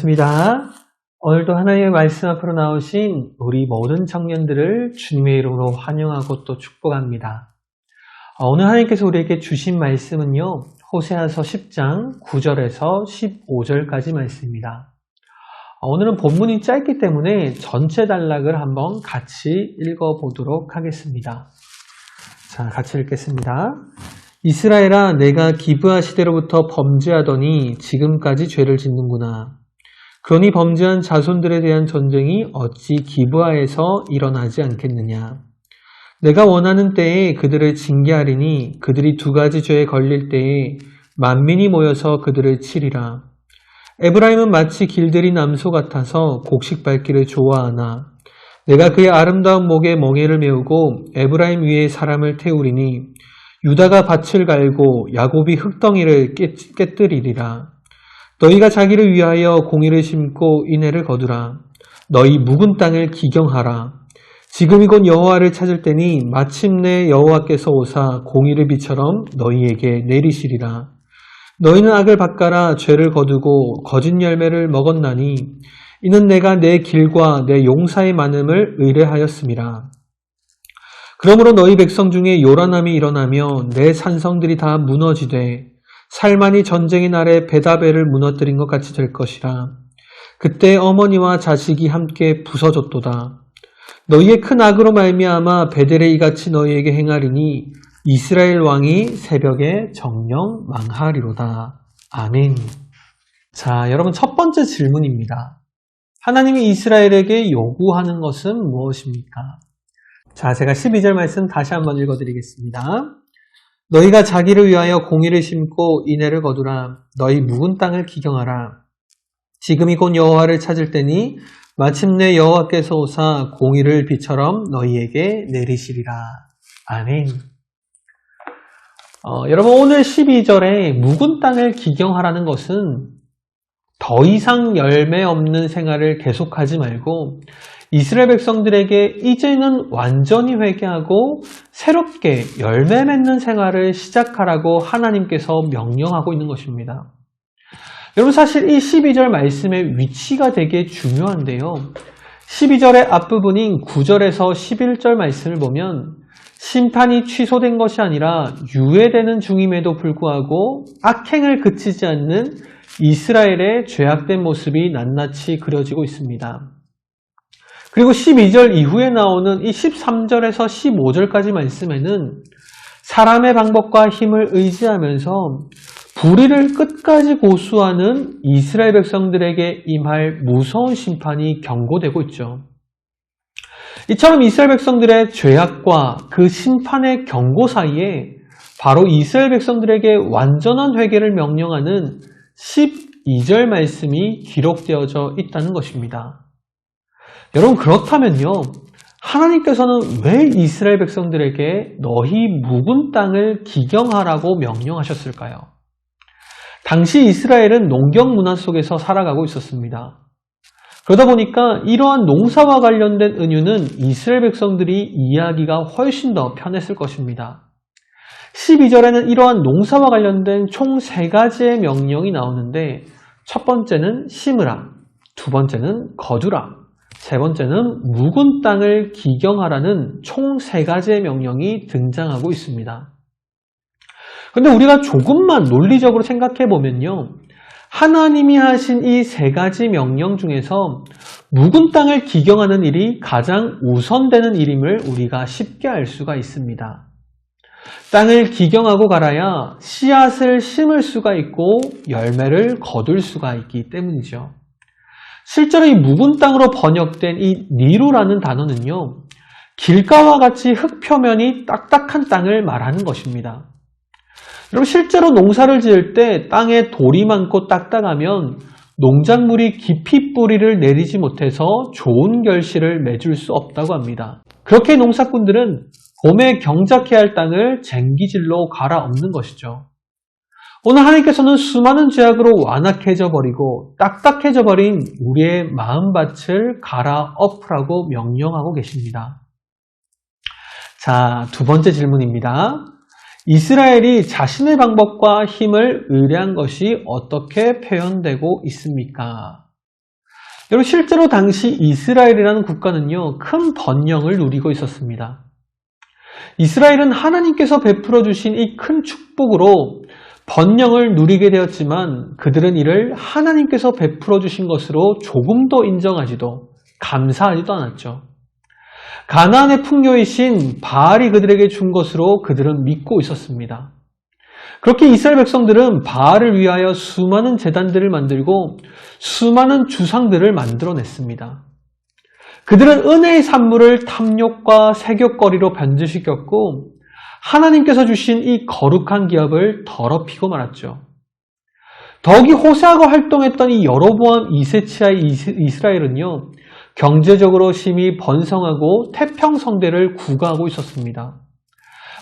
반갑습니다. 오늘도 하나님의 말씀 앞으로 나오신 우리 모든 청년들을 주님의 이름으로 환영하고 또 축복합니다. 오늘 하나님께서 우리에게 주신 말씀은요, 호세아서 10장 9절에서 15절까지 말씀입니다. 오늘은 본문이 짧기 때문에 전체 단락을 한번 같이 읽어보도록 하겠습니다. 자, 같이 읽겠습니다. 이스라엘아, 내가 기브아 시대로부터 범죄하더니 지금까지 죄를 짓는구나. 그러니 범죄한 자손들에 대한 전쟁이 어찌 기브아에서 일어나지 않겠느냐. 내가 원하는 때에 그들을 징계하리니 그들이 두 가지 죄에 걸릴 때에 만민이 모여서 그들을 치리라. 에브라임은 마치 길들이 남소 같아서 곡식 밟기를 좋아하나. 내가 그의 아름다운 목에 멍에를 메우고 에브라임 위에 사람을 태우리니 유다가 밭을 갈고 야곱이 흙덩이를 깨뜨리리라. 너희가 자기를 위하여 공의를 심고 인애를 거두라. 너희 묵은 땅을 기경하라. 지금이 곧 여호와를 찾을 때니 마침내 여호와께서 오사 공의를 비처럼 너희에게 내리시리라. 너희는 악을 밭가라. 죄를 거두고 거짓 열매를 먹었나니 이는 내가 내 길과 내 용사의 많음을 의뢰하였음이라. 그러므로 너희 백성 중에 요란함이 일어나며 내 산성들이 다 무너지되 살만이 전쟁의 날에 베다벨을 무너뜨린 것 같이 될 것이라. 그때 어머니와 자식이 함께 부서졌도다. 너희의 큰 악으로 말미암아 베델에 이같이 너희에게 행하리니 이스라엘 왕이 새벽에 정령 망하리로다. 아멘. 자, 여러분, 첫 번째 질문입니다. 하나님이 이스라엘에게 요구하는 것은 무엇입니까? 자, 제가 12절 말씀 다시 한번 읽어드리겠습니다. 너희가 자기를 위하여 공의를 심고 인애를 거두라. 너희 묵은 땅을 기경하라. 지금이 곧 여호와를 찾을 때니 마침내 여호와께서 오사 공의를 비처럼 너희에게 내리시리라. 아멘. 여러분, 오늘 12절에 묵은 땅을 기경하라는 것은 더 이상 열매 없는 생활을 계속하지 말고 이스라엘 백성들에게 이제는 완전히 회개하고 새롭게 열매 맺는 생활을 시작하라고 하나님께서 명령하고 있는 것입니다. 여러분, 사실 이 12절 말씀의 위치가 되게 중요한데요. 12절의 앞부분인 9절에서 11절 말씀을 보면 심판이 취소된 것이 아니라 유예되는 중임에도 불구하고 악행을 그치지 않는 이스라엘의 죄악된 모습이 낱낱이 그려지고 있습니다. 그리고 12절 이후에 나오는 이 13절에서 15절까지 말씀에는 사람의 방법과 힘을 의지하면서 불의를 끝까지 고수하는 이스라엘 백성들에게 임할 무서운 심판이 경고되고 있죠. 이처럼 이스라엘 백성들의 죄악과 그 심판의 경고 사이에 바로 이스라엘 백성들에게 완전한 회개를 명령하는 12절 말씀이 기록되어져 있다는 것입니다. 여러분, 그렇다면요, 하나님께서는 왜 이스라엘 백성들에게 너희 묵은 땅을 기경하라고 명령하셨을까요? 당시 이스라엘은 농경 문화 속에서 살아가고 있었습니다. 그러다 보니까 이러한 농사와 관련된 은유는 이스라엘 백성들이 이해하기가 훨씬 더 편했을 것입니다. 12절에는 이러한 농사와 관련된 총 3가지의 명령이 나오는데 첫 번째는 심으라, 두 번째는 거두라, 세 번째는 묵은 땅을 기경하라는 총 3가지의 명령이 등장하고 있습니다. 그런데 우리가 조금만 논리적으로 생각해 보면요, 하나님이 하신 이 3가지 명령 중에서 묵은 땅을 기경하는 일이 가장 우선되는 일임을 우리가 쉽게 알 수가 있습니다. 땅을 기경하고 갈아야 씨앗을 심을 수가 있고 열매를 거둘 수가 있기 때문이죠. 실제로 이 묵은 땅으로 번역된 이 니루라는 단어는요, 길가와 같이 흙 표면이 딱딱한 땅을 말하는 것입니다. 여러분, 실제로 농사를 지을 때 땅에 돌이 많고 딱딱하면 농작물이 깊이 뿌리를 내리지 못해서 좋은 결실을 맺을 수 없다고 합니다. 그렇게 농사꾼들은 봄에 경작해야 할 땅을 쟁기질로 갈아엎는 것이죠. 오늘 하나님께서는 수많은 죄악으로 완악해져 버리고 딱딱해져 버린 우리의 마음밭을 갈아엎으라고 명령하고 계십니다. 자, 두 번째 질문입니다. 이스라엘이 자신의 방법과 힘을 의뢰한 것이 어떻게 표현되고 있습니까? 여러분, 실제로 당시 이스라엘이라는 국가는요, 큰 번영을 누리고 있었습니다. 이스라엘은 하나님께서 베풀어 주신 이 큰 축복으로 번영을 누리게 되었지만 그들은 이를 하나님께서 베풀어 주신 것으로 조금도 인정하지도 감사하지도 않았죠. 가나안의 풍요이신 바알이 그들에게 준 것으로 그들은 믿고 있었습니다. 그렇게 이스라엘 백성들은 바알을 위하여 수많은 제단들을 만들고 수많은 주상들을 만들어냈습니다. 그들은 은혜의 산물을 탐욕과 색욕거리로 변질시켰고 하나님께서 주신 이 거룩한 기업을 더럽히고 말았죠. 더욱이 호세아가 활동했던 이 여로보암 2세치의 이스라엘은요, 경제적으로 심히 번성하고 태평성대를 구가하고 있었습니다.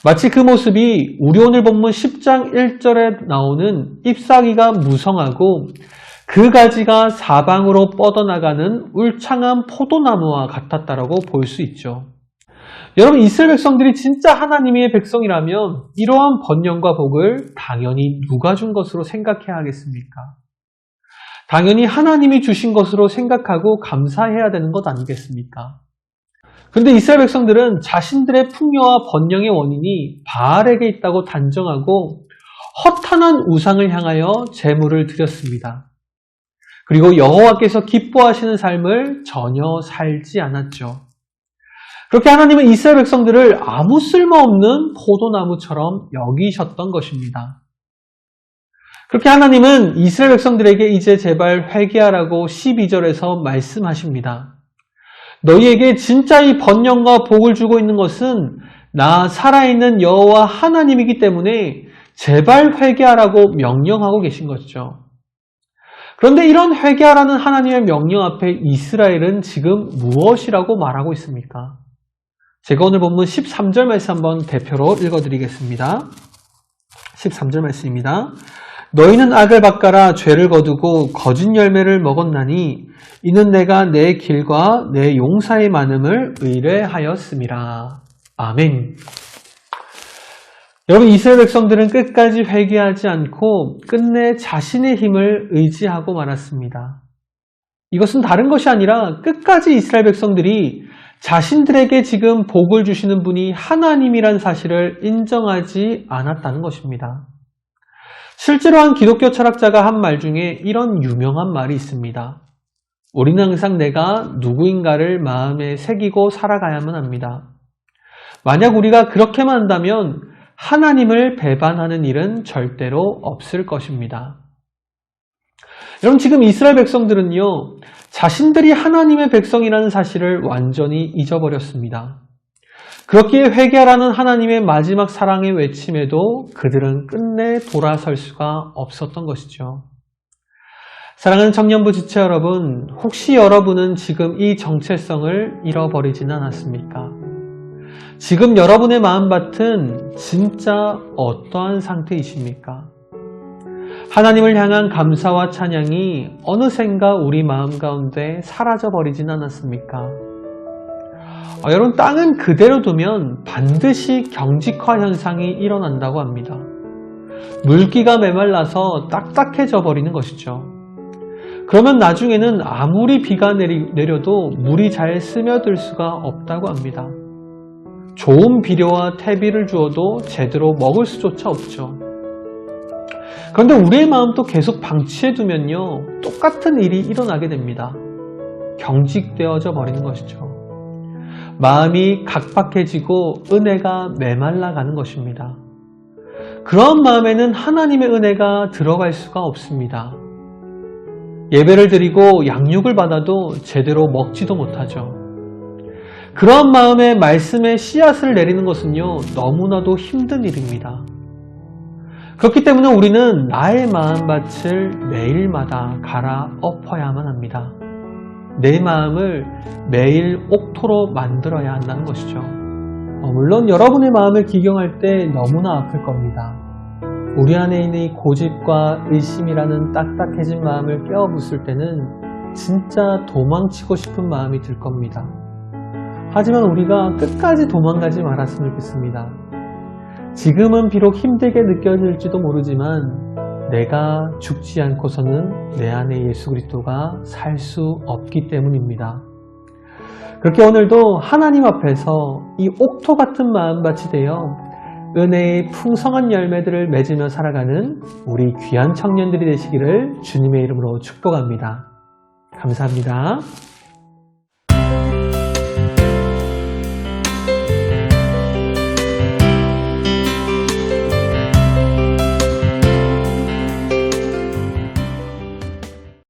마치 그 모습이 우리 오늘 본문 10장 1절에 나오는 잎사귀가 무성하고 그 가지가 사방으로 뻗어나가는 울창한 포도나무와 같았다라고 볼 수 있죠. 여러분, 이스라엘 백성들이 진짜 하나님의 백성이라면 이러한 번영과 복을 당연히 누가 준 것으로 생각해야 하겠습니까? 당연히 하나님이 주신 것으로 생각하고 감사해야 되는 것 아니겠습니까? 그런데 이스라엘 백성들은 자신들의 풍요와 번영의 원인이 바알에게 있다고 단정하고 허탄한 우상을 향하여 제물을 드렸습니다. 그리고 여호와께서 기뻐하시는 삶을 전혀 살지 않았죠. 그렇게 하나님은 이스라엘 백성들을 아무 쓸모없는 포도나무처럼 여기셨던 것입니다. 그렇게 하나님은 이스라엘 백성들에게 이제 제발 회개하라고 12절에서 말씀하십니다. 너희에게 진짜 이 번영과 복을 주고 있는 것은 나 살아있는 여호와 하나님이기 때문에 제발 회개하라고 명령하고 계신 것이죠. 그런데 이런 회개하라는 하나님의 명령 앞에 이스라엘은 지금 무엇이라고 말하고 있습니까? 제가 오늘 본문 13절 말씀 한번 대표로 읽어드리겠습니다. 13절 말씀입니다. 너희는 악을 바꿔라 죄를 거두고 거짓 열매를 먹었나니 이는 내가 내 길과 내 용사의 많음을 의뢰하였음이라. 아멘. 여러분, 이스라엘 백성들은 끝까지 회개하지 않고 끝내 자신의 힘을 의지하고 말았습니다. 이것은 다른 것이 아니라 끝까지 이스라엘 백성들이 자신들에게 지금 복을 주시는 분이 하나님이란 사실을 인정하지 않았다는 것입니다. 실제로 한 기독교 철학자가 한 말 중에 이런 유명한 말이 있습니다. 우리는 항상 내가 누구인가를 마음에 새기고 살아가야만 합니다. 만약 우리가 그렇게만 한다면 하나님을 배반하는 일은 절대로 없을 것입니다. 여러분, 지금 이스라엘 백성들은요, 자신들이 하나님의 백성이라는 사실을 완전히 잊어버렸습니다. 그렇기에 회개하라는 하나님의 마지막 사랑의 외침에도 그들은 끝내 돌아설 수가 없었던 것이죠. 사랑하는 청년부 지체 여러분, 혹시 여러분은 지금 이 정체성을 잃어버리지는 않았습니까? 지금 여러분의 마음밭은 진짜 어떠한 상태이십니까? 하나님을 향한 감사와 찬양이 어느샌가 우리 마음 가운데 사라져버리진 않았습니까? 여러분, 땅은 그대로 두면 반드시 경직화 현상이 일어난다고 합니다. 물기가 메말라서 딱딱해져 버리는 것이죠. 그러면 나중에는 아무리 비가 내려도 물이 잘 스며들 수가 없다고 합니다. 좋은 비료와 퇴비를 주어도 제대로 먹을 수조차 없죠. 그런데 우리의 마음도 계속 방치해두면요, 똑같은 일이 일어나게 됩니다. 경직되어져 버리는 것이죠. 마음이 각박해지고 은혜가 메말라가는 것입니다. 그런 마음에는 하나님의 은혜가 들어갈 수가 없습니다. 예배를 드리고 양육을 받아도 제대로 먹지도 못하죠. 그런 마음에 말씀의 씨앗을 내리는 것은요, 너무나도 힘든 일입니다. 그렇기 때문에 우리는 나의 마음밭을 매일마다 갈아엎어야만 합니다. 내 마음을 매일 옥토로 만들어야 한다는 것이죠. 물론 여러분의 마음을 기경할 때 너무나 아플 겁니다. 우리 안에 있는 이 고집과 의심이라는 딱딱해진 마음을 깨어부술 때는 진짜 도망치고 싶은 마음이 들 겁니다. 하지만 우리가 끝까지 도망가지 말았으면 좋겠습니다. 지금은 비록 힘들게 느껴질지도 모르지만 내가 죽지 않고서는 내 안에 예수 그리스도가 살 수 없기 때문입니다. 그렇게 오늘도 하나님 앞에서 이 옥토 같은 마음밭이 되어 은혜의 풍성한 열매들을 맺으며 살아가는 우리 귀한 청년들이 되시기를 주님의 이름으로 축복합니다. 감사합니다.